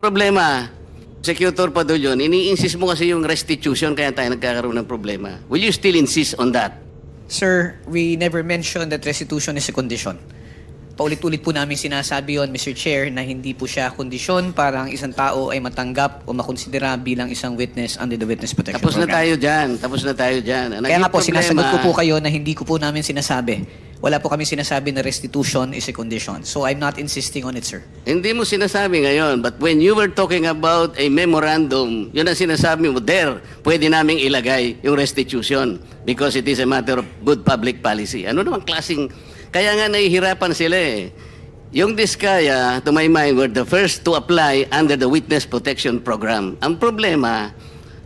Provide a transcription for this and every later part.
Problema, Secutor Padulyon, ini-insist mo kasi yung restitution kaya tayo nagkakaroon ng problema. Will you still insist on that? Sir, we never mentioned that restitution is a condition. Paulit-ulit po namin sinasabi yon, Mr. Chair, na hindi po siya kondisyon para ang isang tao ay matanggap o makonsidera bilang isang witness under the Witness Protection Tapos na Program. tayo dyan. Tapos na tayo dyan. Ang Kaya nga po, naging sinasagot ko problema- po kayo na hindi ko po namin sinasabi. Wala po kami sinasabi na restitution is a condition. So I'm not insisting on it, sir. Hindi mo sinasabi ngayon, but when you were talking about a memorandum, yun ang sinasabi mo, there, pwede naming ilagay yung restitution because it is a matter of good public policy. Ano naman klaseng... Kaya nga nahihirapan sila eh. Yung Diskaya, to my mind, were the first to apply under the Witness Protection Program. Ang problema,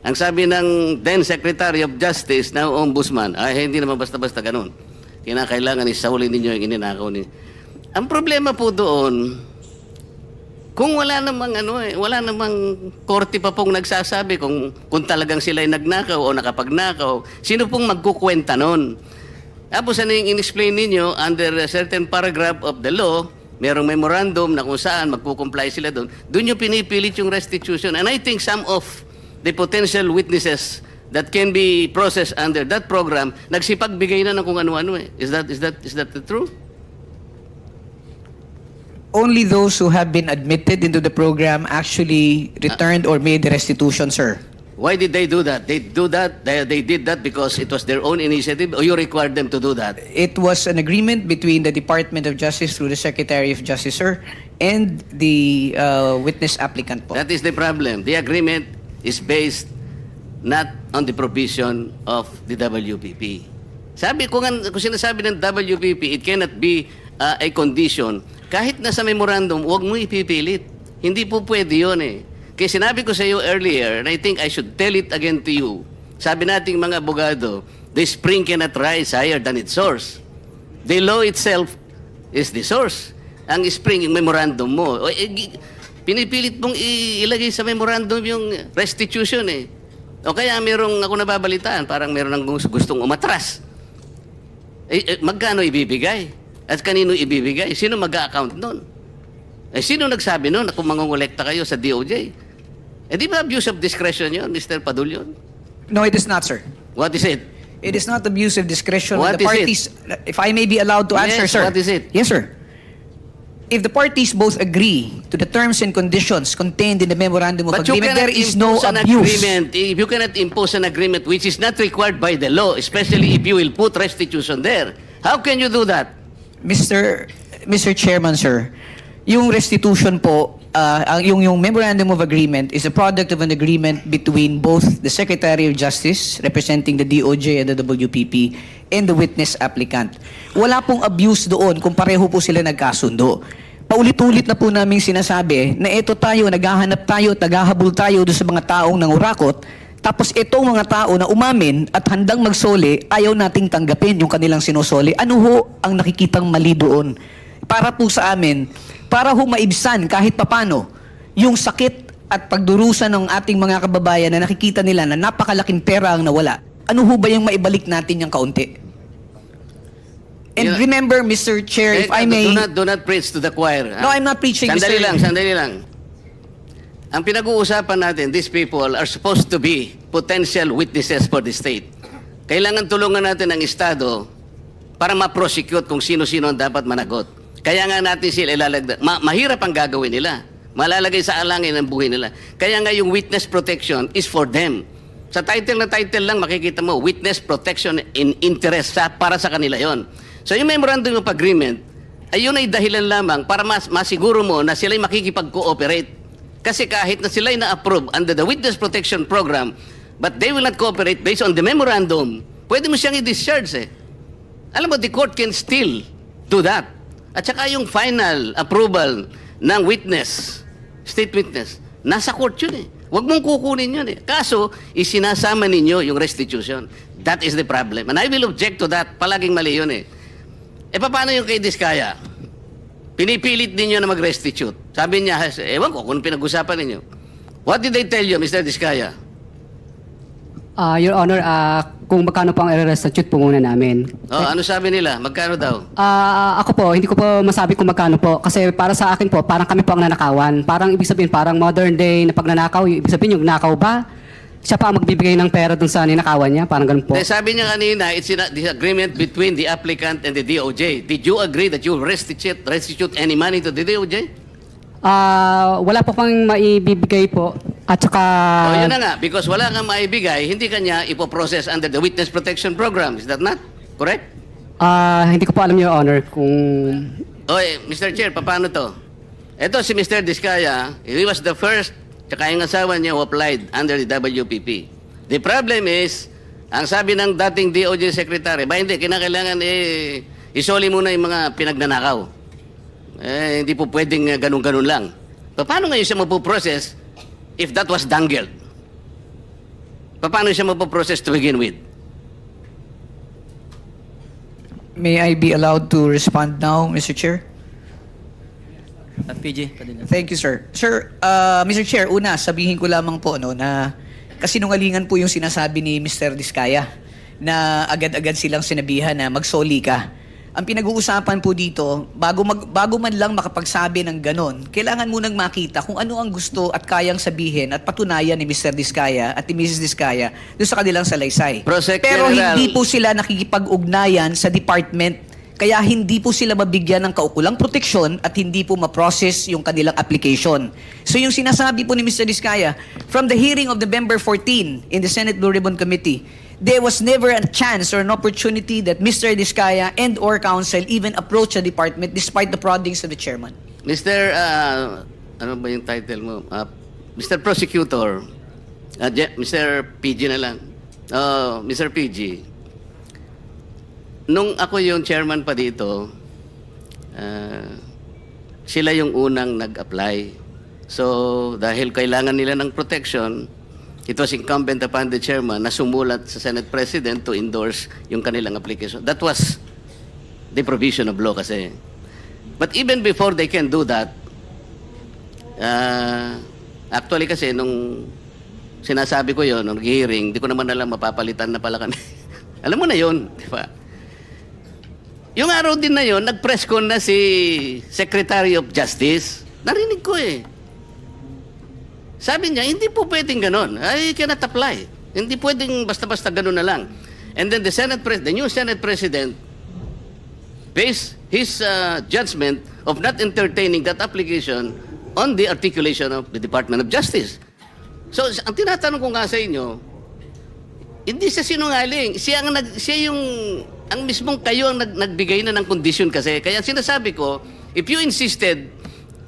ang sabi ng then Secretary of Justice, now Ombudsman, ay hindi naman basta-basta ganun. Kinakailangan isaulin ninyo yung ininakaw ninyo. Ang problema po doon, kung wala namang wala namang korte pa pong nagsasabi kung talagang sila ay nagnakaw o nakapagnakaw, sino pong magkukwenta nun? Tapos ano yung in-explain ninyo, under a certain paragraph of the law, merong memorandum na kung saan magkukomply sila doon, doon yung pinipilit yung restitution. And I think some of the potential witnesses that can be processed under that program, nagsipagbigay na ng kung ano-ano eh. Is that the truth? Only those who have been admitted into the program actually returned or made the restitution, sir. Why did they do that? They did that because it was their own initiative or you required them to do that? It was an agreement between the Department of Justice through the Secretary of Justice, sir, and the witness applicant po. That is the problem. The agreement is based not on the provision of the WPP. Sabi ko nga, kung sinasabi ng WPP, it cannot be a condition. Kahit nasa memorandum, huwag mo ipipilit. Hindi po pwede yun eh. Kaya sinabi ko sa iyo earlier, and I think I should tell it again to you, sabi nating mga abogado, the spring cannot rise higher than its source. The law itself is the source. Ang spring, yung memorandum mo. Pinipilit mong ilagay sa memorandum yung restitution eh. O kaya merong ako nababalitaan, parang meron ng gustong umatras. Magkano ibibigay? At kanino ibibigay? Sino mag-a-account nun? Sino nagsabi nun na kung mangongolekta kayo sa DOJ? Di ba abuse of discretion yun, Mr. Padulyon? No, it is not, sir. What is it? It is not abuse of discretion. What The is parties, if I may be allowed to answer, Yes, sir. what is it? Yes, sir. If the parties both agree to the terms and conditions contained in the memorandum of But you agreement, cannot there is no impose an abuse. agreement. If you cannot impose an agreement which is not required by the law, especially if you will put restitution there, how can you do that? Mr. Chairman, sir, yung restitution po, yung memorandum of agreement is a product of an agreement between both the Secretary of Justice, representing the DOJ and the WPP, and the witness applicant. Wala pong abuse doon kung pareho po sila nagkasundo. Paulit-ulit na po namin sinasabi na ito tayo, naghahanap tayo, naghahabol tayo doon sa mga taong nangurakot, tapos itong mga tao na umamin at handang magsoli, ayaw nating tanggapin yung kanilang sinusoli. Ano ho ang nakikitang mali doon? Para po sa amin, para ho maibsan kahit papano yung sakit at pagdurusa ng ating mga kababayan na nakikita nila na napakalaking pera ang nawala. Ano ho ba yung maibalik natin yung kaunti? And remember, Mr. Chair, if I may... Do not preach to the choir. No, I'm not preaching, Sandali Mr. sandali lang. Ang pinag-uusapan natin, these people are supposed to be potential witnesses for the state. Kailangan tulungan natin ang Estado para ma-prosecute kung sino-sino ang dapat managot. Kaya nga natin sila ilalagdag. Mahirap ang gagawin nila. Malalagay sa alangin ang buhay nila. Kaya nga yung witness protection is for them. Sa title na title lang makikita mo, witness protection in interest para sa kanila yon. So yung memorandum of agreement, ayun ay dahilan lamang para masiguro mo na sila'y makikipag-cooperate. Kasi kahit na sila'y na-approve under the witness protection program, but they will not cooperate based on the memorandum, pwede mo siyang i-discharge eh. Alam mo, the court can still do that. At saka yung final approval ng witness, state witness, nasa court yun eh. Huwag mong kukunin yun eh. Kaso, isinasama ninyo yung restitution. That is the problem. And I will object to that. Palaging mali yun eh. Paano yung kay Diskaya? Pinipilit ninyo na mag-restitute. Sabi niya, ewan ko kung pinag-usapan ninyo. What did they tell you, Mr. Diskaya? Your Honor, kung magkano po ang i-restitute po muna namin. Oh, ano sabi nila? Magkano daw? Ako po, hindi ko po masabi kung magkano po. Kasi para sa akin po, parang kami po ang nanakawan. Parang ibig sabihin, parang modern day na pagnanakaw. Ibig sabihin, yung nakaw ba? Siya pa ang magbibigay ng pera dun sa ninakawan niya? Parang ganun po. Dahil sabi niya kanina, it's a disagreement between the applicant and the DOJ. Did you agree that you will restitute any money to the DOJ? Wala po pang maibibigay po. At saka... Oh, yun na nga. Because wala kang maibigay, hindi kanya ipoprocess under the Witness Protection Program. Is that not correct? hindi ko po alam, Your Honor, kung... Oy, Mr. Chair, paano to? Ito si Mr. Diskaya, he was the first, tsaka yung asawa niya who applied under the WPP. The problem is, ang sabi ng dating DOJ Secretary, ba hindi, kinakailangan isoli muna yung mga pinagnanakaw. Hindi po pwedeng ganun-ganun lang. Paano ngayon siya mapoprocess if that was dangled? Paano siya mapoprocess to begin with? May I be allowed to respond now, Mr. Chair? PG, Padilla. Thank you, sir. Sir, Mr. Chair, una, sabihin ko lamang po no, na kasinungalingan po yung sinasabi ni Mr. Diskaya na agad-agad silang sinabihan na magsoli ka. Ang pinag-uusapan po dito, bago man lang makapagsabi ng ganon, kailangan munang makita kung ano ang gusto at kayang sabihin at patunayan ni Mr. Diskaya at ni Mrs. Diskaya doon sa kanilang salaysay. Prosec Pero General. hindi po sila nakikipag-ugnayan sa department. Kaya hindi po sila mabigyan ng kaukulang proteksyon at hindi po ma-process yung kanilang application. So yung sinasabi po ni Mr. Diskaya, from the hearing of November 14 in the Senate Blue Ribbon Committee, there was never a chance or an opportunity that Mr. Diskaya and or counsel even approach the department despite the proddings of the chairman. Mr. Ano ba yung title mo? Mr. Prosecutor, Mr. PG na lang. Mr. PG, nung ako yung chairman pa dito, sila yung unang nag-apply. So, dahil kailangan nila ng protection, it was incumbent upon the chairman na sumulat sa Senate President to endorse yung kanilang application. That was the provision of law kasi. But even before they can do that, actually kasi nung sinasabi ko yon nung hearing, di ko naman alam mapapalitan na pala kami. Alam mo na yon, di ba? Yung araw din na yon, nag-press con na si Secretary of Justice. Narinig ko eh. Sabi niya, hindi po pwedeng ganon. I cannot apply. Hindi pwedeng basta-basta ganon na lang. And then the new Senate President based his judgment of not entertaining that application on the articulation of the Department of Justice. So, ang tinatanong ko nga sa inyo, hindi siya sinungaling. Ang mismong kayo ang nagbigay na ng condition kasi. Kaya sinasabi ko, if you insisted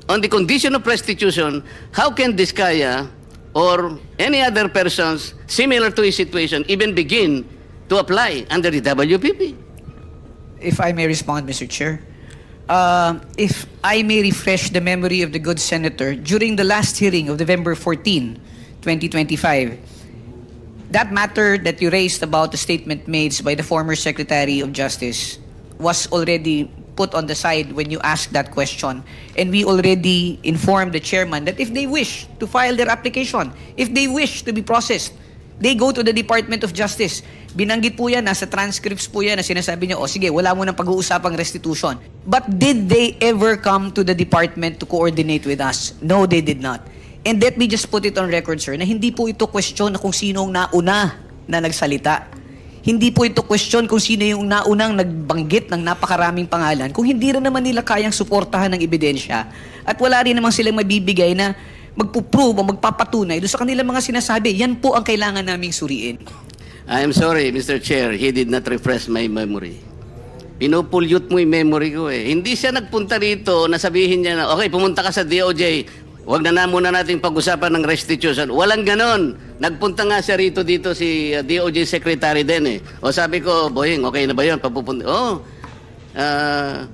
on the condition of restitution, how can Diskaya or any other persons similar to his situation even begin to apply under the WPP? If I may respond, Mr. Chair. If I may refresh the memory of the good senator, during the last hearing of November 14, 2025, that matter that you raised about the statement made by the former Secretary of Justice was already put on the side when you asked that question. And we already informed the chairman that if they wish to file their application, if they wish to be processed, they go to the Department of Justice. Binanggit po yan, nasa transcripts po yan na sinasabi niya, sige, wala mo nang pag-uusapang restitution. But did they ever come to the department to coordinate with us? No, they did not. And let me just put it on record, sir, na hindi po ito question na kung sinong nauna na nagsalita. Hindi po ito question kung sino yung naunang nagbanggit ng napakaraming pangalan kung hindi rin naman nila kayang suportahan ng ebidensya at wala rin naman silang mabibigay na magpuprove o magpapatunay doon sa kanilang mga sinasabi. Yan po ang kailangan naming suriin. I am sorry, Mr. Chair, he did not refresh my memory. Pinupulyot mo yung memory ko eh. Hindi siya nagpunta rito na sabihin niya na, okay, pumunta ka sa DOJ, huwag na muna natin pag-usapan ng restitution. Walang ganon. Nagpunta nga siya rito dito si DOJ Secretary din eh. O sabi ko, Boying, okay na ba yun? Papupunta.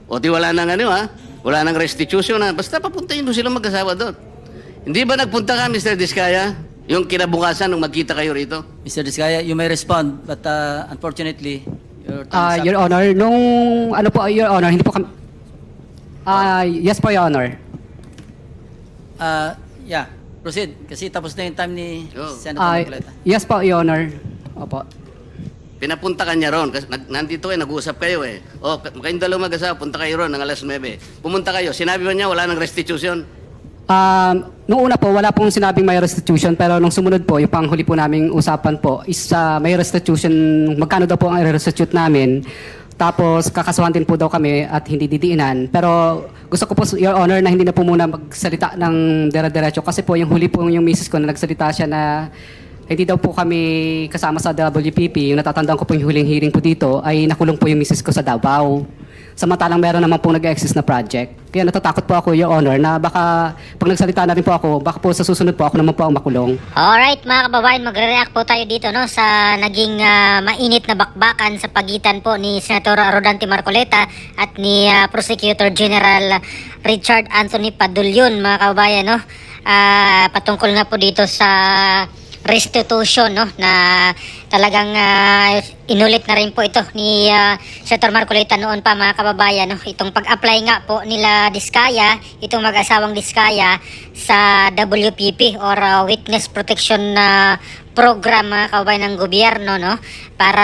Di wala nang ano ha? Wala nang restitution ha? Basta papuntahin mo silang mag-asawa doon. Hindi ba nagpunta ka, Mr. Diskaya? Yung kinabukasan nung magkita kayo rito? Mr. Diskaya, you may respond, but unfortunately, your time is up. Your Honor, Your Honor, hindi po kami... yes po, Your Honor. Yeah, proceed. Kasi tapos na yung time ni Oh. Senator Marcoleta. Yes po, Your Honor. Opo. Pinapunta ka niya ron. Kasi nandito nag-uusap kayo eh. O, kayong dalawang mag-asawa, punta kayo ron ng alas 9. Pumunta kayo. Sinabi ba niya wala ng restitution? Nung una po, wala pong sinabing may restitution, pero nung sumunod po, yung panghuli po naming usapan po is may restitution, magkano daw po ang i-restitute namin. Tapos kakasuhan din po daw kami at hindi didiinan. Pero gusto ko po, Your Honor, na hindi na po muna magsalita ng dere-derecho kasi po yung huli po yung misis ko na nagsalita siya na hindi daw po kami kasama sa WPP. Yung natatandaan ko po yung huling hearing po dito ay nakulong po yung misis ko sa Davao. Samantalang meron naman po nag-exist na project. Kaya natatakot po ako, Your Honor, na baka pag nagsalita na rin po ako, baka po sa susunod po ako naman po ang makulong. Alright mga kababayan, magre-react po tayo dito no sa naging mainit na bakbakan sa pagitan po ni Senator Rodante Marcoleta at ni Prosecutor General Richard Anthony Padulyon mga kababayan no. Patungkol nga po dito sa restitution no na talagang inulit na rin po ito ni Senator Marcoleta noon pa mga kababayan no, itong pag-apply nga po nila Diskaya, itong mag-asawang Diskaya sa WPP or Witness Protection Program mga kababayan ng gobyerno no para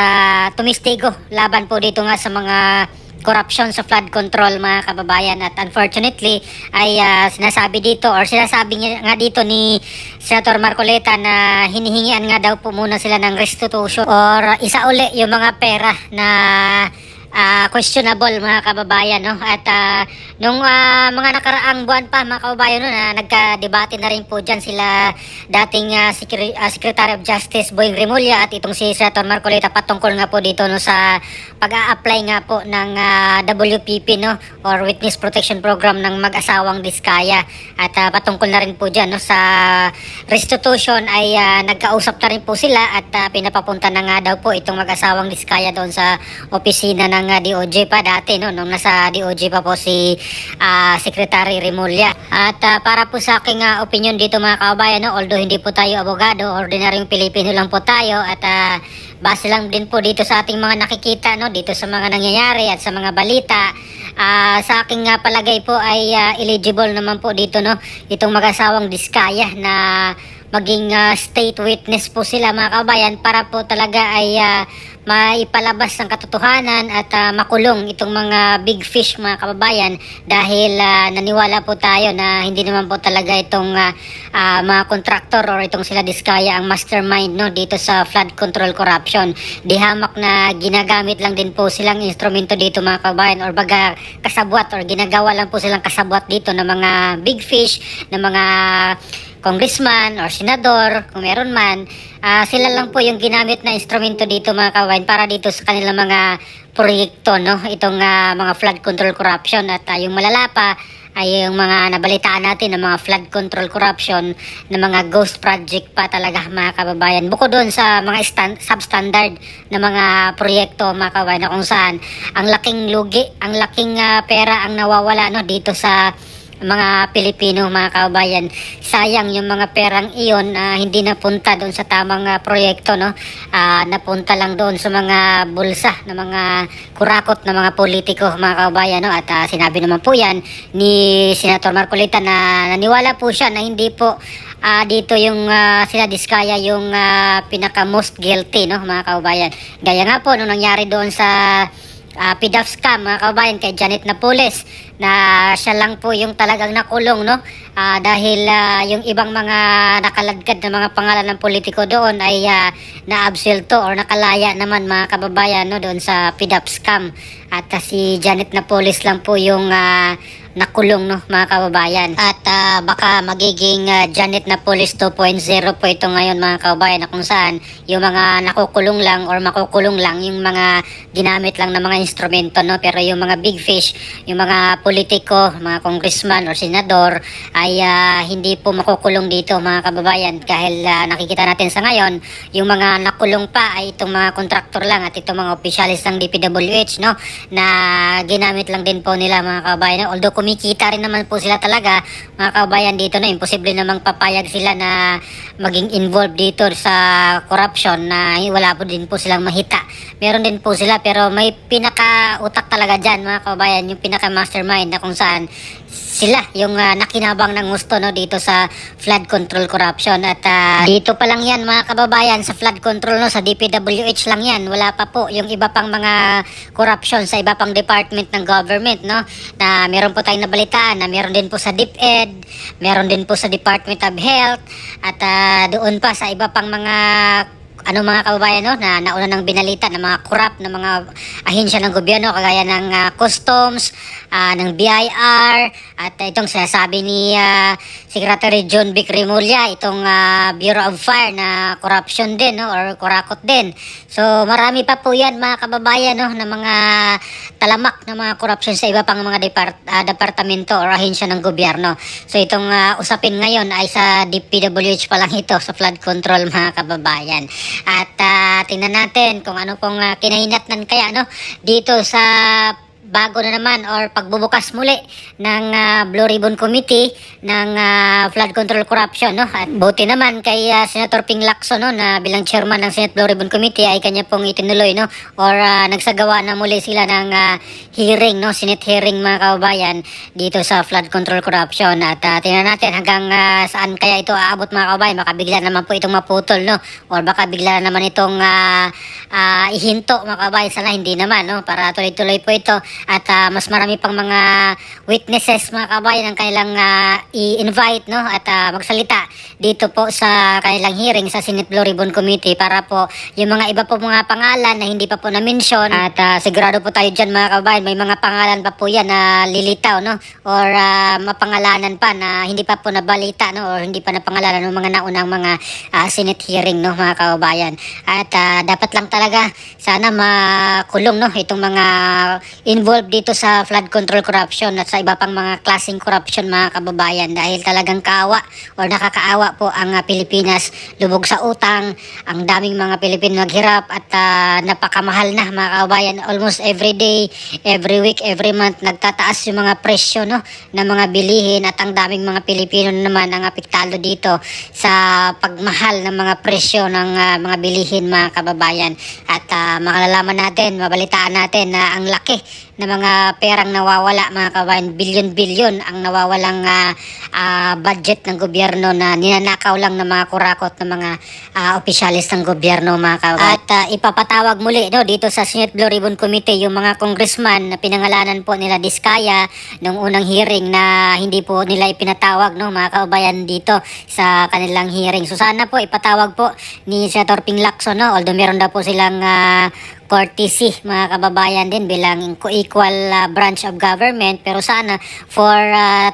tumistigo laban po dito nga sa mga corruption sa flood control mga kababayan at unfortunately ay sinasabi dito or sinasabi niya nga dito ni Senator Marcoleta na hinihingian nga daw po muna sila ng restitution or isa uli yung mga pera na questionable mga kababayan no at nung mga nakaraang buwan pa mga kababayan no na nagka-debate na rin po diyan sila dating Secretary of Justice Boying Remulla at itong si Senator Marcoleta patungkol nga po dito no sa pag-a-apply nga po ng WPP no or Witness Protection Program ng mag-asawang Diskaya at patungkol na rin po diyan no sa restitution ay nagkausap na rin po sila at pinapapunta na nga daw po itong mag-asawang Diskaya doon sa opisina ng DOJ pa dati no nung nasa DOJ pa po si Secretary Remulla at para po sa aking opinion dito mga kababayan no although hindi po tayo abogado ordinaryong Pilipino lang po tayo at base lang din po dito sa ating mga nakikita no dito sa mga nangyayari at sa mga balita sa aking palagay po ay eligible naman po dito no itong mag-asawang Diskaya na maging state witness po sila mga kabayan para po talaga ay maipalabas ang katotohanan at makulong itong mga big fish mga kababayan dahil naniwala po tayo na hindi naman po talaga itong mga contractor or itong sila Diskaya ang mastermind no dito sa flood control corruption. Di hamak na ginagamit lang din po silang instrumento dito mga kababayan or baga kasabwat or ginagawa lang po silang kasabwat dito ng mga big fish ng mga congressman or senador, kung meron man, sila lang po yung ginamit na instrumento dito mga kababayan para dito sa kanilang mga proyekto, no? Itong mga flood control corruption at yung malala pa ay yung mga nabalitaan natin ng mga flood control corruption na mga ghost project pa talaga mga kababayan. Bukod doon sa mga substandard na mga proyekto mga kababayan na kung saan ang laking lugi, ang laking pera ang nawawala no dito sa mga Pilipino mga kababayan. Sayang yung mga perang iyon hindi napunta doon sa tamang proyekto no. Napunta lang doon sa mga bulsa ng mga kurakot na mga politiko mga kababayan no. At sinabi naman po yan ni Senator Marcoleta na naniwala po siya na hindi po dito yung sila Diskaya yung pinaka most guilty no mga kababayan. Gaya nga po nung nangyari doon sa PDAF scam mga kababayan kay Janet Napoles na siya lang po yung talagang nakulong no dahil yung ibang mga nakaladkad na mga pangalan ng politiko doon ay naabsulto or nakalaya naman mga kababayan no doon sa PDAF scam at si Janet Napoles lang po yung nakulong no mga kababayan at baka magiging Janet Napoles 2.0 po ito ngayon mga kababayan na kung saan yung mga nakukulong lang or makukulong lang yung mga ginamit lang ng mga instrumento no pero yung mga big fish yung mga politiko mga congressman or senador ay hindi po makukulong dito mga kababayan dahil nakikita natin sa ngayon yung mga nakulong pa ay itong mga kontraktor lang at itong mga opisyalis ng DPWH no na ginamit lang din po nila mga kababayan no? Although kumikita rin naman po sila talaga mga kababayan dito na imposible namang papayag sila na maging involved dito sa corruption na wala po din po silang mahita. Meron din po sila pero may pinaka pinaka-utak talaga dyan, mga kababayan, yung pinaka-mastermind na kung saan sila yung nakinabang ng gusto, no, dito sa flood control corruption. At dito pa lang yan, mga kababayan, sa flood control, no, sa DPWH lang yan. Wala pa po yung iba pang mga corruption sa iba pang department ng government, no, na meron po tayong nabalitaan na meron din po sa DepEd, meron din po sa Department of Health, at doon pa sa iba pang mga mga kababayan, no, na nauna ng binalita ng mga corrupt na mga ahensya ng gobyerno kagaya ng Customs, ng BIR, at itong sinasabi ni Secretary John Vic Remulla, itong Bureau of Fire na corruption din, no, or kurakot din. So marami pa po yan, mga kababayan, no, na mga talamak na mga corruption sa iba pang mga departamento or ahensya ng gobyerno. So itong usapin ngayon ay sa DPWH pa lang ito, sa flood control, mga kababayan. At tingnan natin kung ano pong kinahinatnan kaya, no, dito sa bago na naman or pagbubukas muli ng Blue Ribbon Committee ng Flood Control Corruption, no. At buti naman kay Senator Ping Lacson, no, na bilang chairman ng Senate Blue Ribbon Committee ay kanya pong itinuloy, no, or nagsagawa na muli sila ng hearing, no, Senate hearing, mga kababayan, dito sa Flood Control Corruption. At tingnan natin hanggang saan kaya ito aabot, mga kababayan. Baka bigla naman po itong maputol, no, or baka bigla naman itong ihinto, mga kababayan. Sana hindi naman, no, para tuloy-tuloy po ito. At mas marami pang mga witnesses, mga kabayan, ang kanilang i-invite, no, at magsalita dito po sa kanilang hearing sa Senate Blue Ribbon Committee para po yung mga iba po mga pangalan na hindi pa po na-mention. At sigurado po tayo dyan, mga kabayan, may mga pangalan pa po yan na lilitaw, no, or mapangalanan pa na hindi pa po nabalita, no, or hindi pa napangalanan ng mga naunang mga Senate hearing, no, mga kababayan. At dapat lang talaga sana makulong, no, itong mga involved dito sa flood control corruption at sa iba pang mga klaseng corruption, mga kababayan, dahil talagang kaawa or nakakaawa po ang Pilipinas. Lubog sa utang, ang daming mga Pilipino naghirap at napakamahal na, mga kababayan. Almost every day, every week, every month nagtataas yung mga presyo, no, ng mga bilihin, at ang daming mga Pilipino naman ang apektado dito sa pagmahal ng mga presyo ng mga bilihin, mga kababayan. At makalalaman natin, mabalitaan natin na ang laki na mga perang nawawala, mga kabayan, bilyon-bilyon ang nawawalang budget ng gobyerno na ninanakaw lang ng mga kurakot ng mga opisyalis ng gobyerno, mga kabayan. At ipapatawag muli, no, dito sa Senate Blue Ribbon Committee yung mga congressman na pinangalanan po nila Diskaya nung unang hearing na hindi po nila ipinatawag, no, mga kabayan, dito sa kanilang hearing. So sana po ipatawag po ni Senator Ping Lacson, no, although meron daw po silang courtesy, mga kababayan, din bilang co-equal branch of government, pero sana for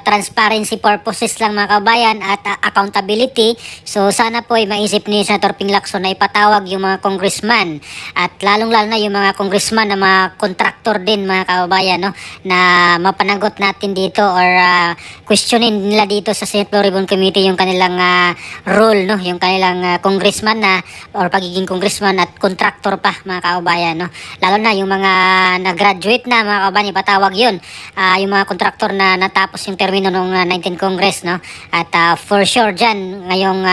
transparency purposes lang, mga kababayan, at accountability. So sana po ay maisip ni Senator Ping Lacson na ipatawag yung mga congressman, at lalong-lalo na yung mga congressman na mga contractor din, mga kababayan, no, na mapanagot natin dito or questionin nila dito sa Senate Blue Ribbon Committee yung kanilang role, no, yung kanilang congressman na or pagiging congressman at contractor pa, mga kababayan, no. Lalo na yung mga nag-graduate na, mga kababayan, ipatawag yun. Yung mga kontraktor na natapos yung termino ng 19 Congress, no. At for sure dyan, ngayong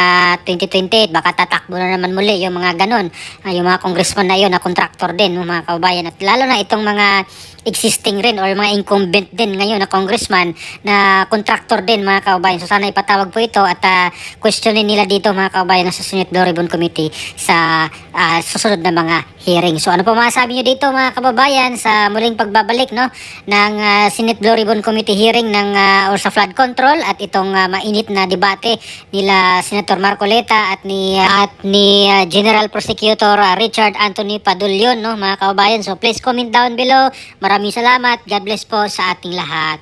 2028, baka tatakbo na naman muli yung mga ganun. Yung mga congressman na yun na kontraktor din, mga kababayan. At lalo na itong mga existing rin or mga incumbent din ngayon na congressman na contractor din, mga kababayan. So sana ipatawag po ito at questionin nila dito, mga kababayan, sa Senate Blue Ribbon Committee sa susunod na mga hearing. So ano po masasabi nyo dito, mga kababayan, sa muling pagbabalik, no, ng Senate Blue Ribbon Committee hearing ng or sa flood control at itong mainit na debate nila Senator Marcoleta at ni General Prosecutor Richard Anthony Padulyon, no, mga kababayan. So please comment down below. Maraming salamat. God bless po sa ating lahat.